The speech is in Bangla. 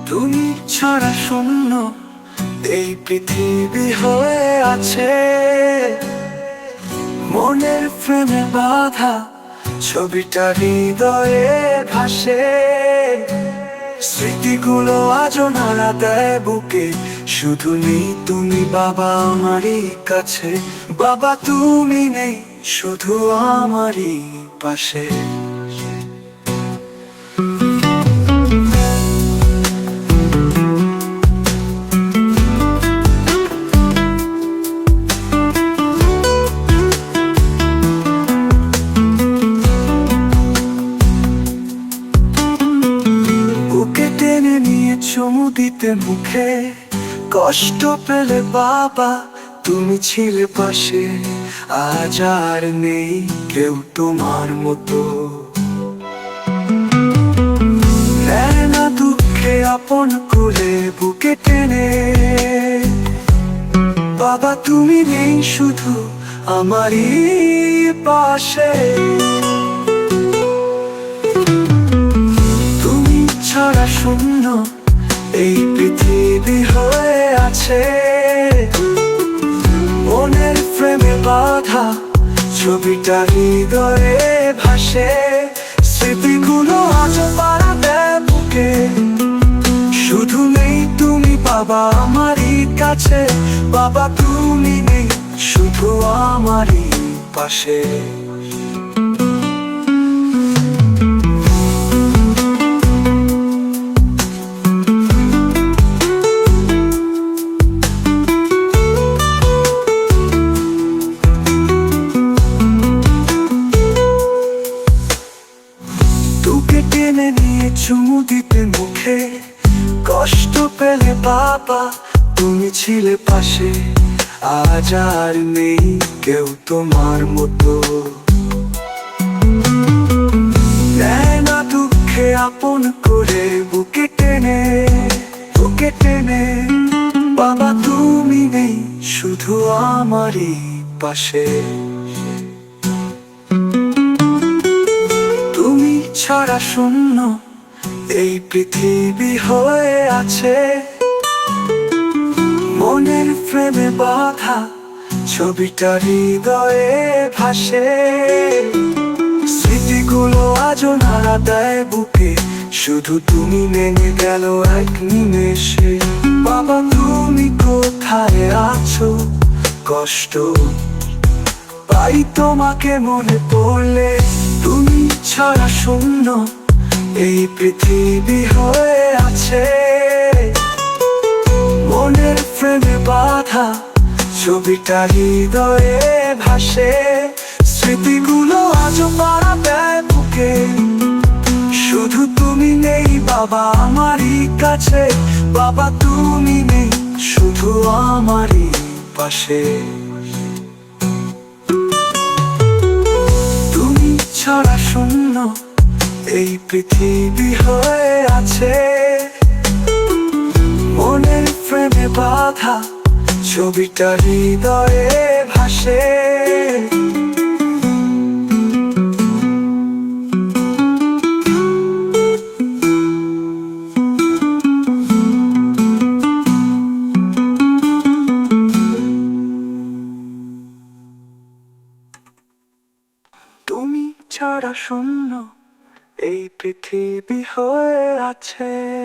তুমি ছাড়া শূন্য এই পৃথিবী হয়ে আছে। মনের ফ্রেমে বাঁধা ছবিটা হৃদয়ে ভাসে। স্মৃতিগুলো আজও নাড়া দেয় বুকে। শুধু নেই তুমি বাবা আমারই কাছে। বাবা তুমি নেই শুধু আমারই পাশে। বুকে টেনে নিয়ে চুমু দিতে মুখে। কষ্ট পেলে বাবা তুমি ছিলে পাশে। আজ আর নেই কেউ তোমার মতো। নেয় না দুঃখে আপন করে বুকে টেনে। বাবা তুমি নেই শুধু আমারই পাশে। তুমি ছাড়া শূন্য এই পৃথিবী হয়ে আছে। মনের ফ্রেমে বাঁধা ছবিটা হৃদয়ে ভাসে। স্মৃতিগুলো আজও পাড়া দেয় বুকে। শুধু নেই তুমি বাবা আমারই কাছে। বাবা তুমি নেই শুধু আমারই পাশে। তোকে টেনে নিয়ে চুমু দিতে মুখে। কষ্ট পেলে বাবা তুমি ছিলে পাশে। আজ আর নেই কেউ তোমার মতো। নেয় না দুঃখে আপন করে বুকে টেনে। বুকে টেনে বাবা তুমি নেই শুধু আমারই পাশে। তুমি ছাড়া শূন্য এই পৃথিবী হয়ে আছে। মনের ফ্রেমে বাঁধা ছবিটা হৃদয়ে ভাসে। স্মৃতিগুলো আজও নাড়া দেয় বুকে। শুধু তুমি নেমে গেল এক নিমেষে। বাবা তুমি কোথায় আছো? কষ্ট পাই তোমাকে মনে পড়লে। তুমি ছাড়া শূন্য এই পৃথিবী হয়ে আছে। মনের ফ্রেমে বাঁধা ছবিটা হৃদয়ে ভাসে। স্মৃতিগুলো আজও পাড়া দেয় বুকে। শুধু তুমি নেই বাবা আমারই কাছে। বাবা তুমি নেই শুধু আমারই পাশে। তুমি ছাড়া শূন্য এই পৃথিবী হয়ে আছে। মনের ফ্রেমে বাঁধা ছবিটা হৃদয়ে ভাসে। তুমি ছাড়া শূন্য এই পৃথিবী হয়ে আছে।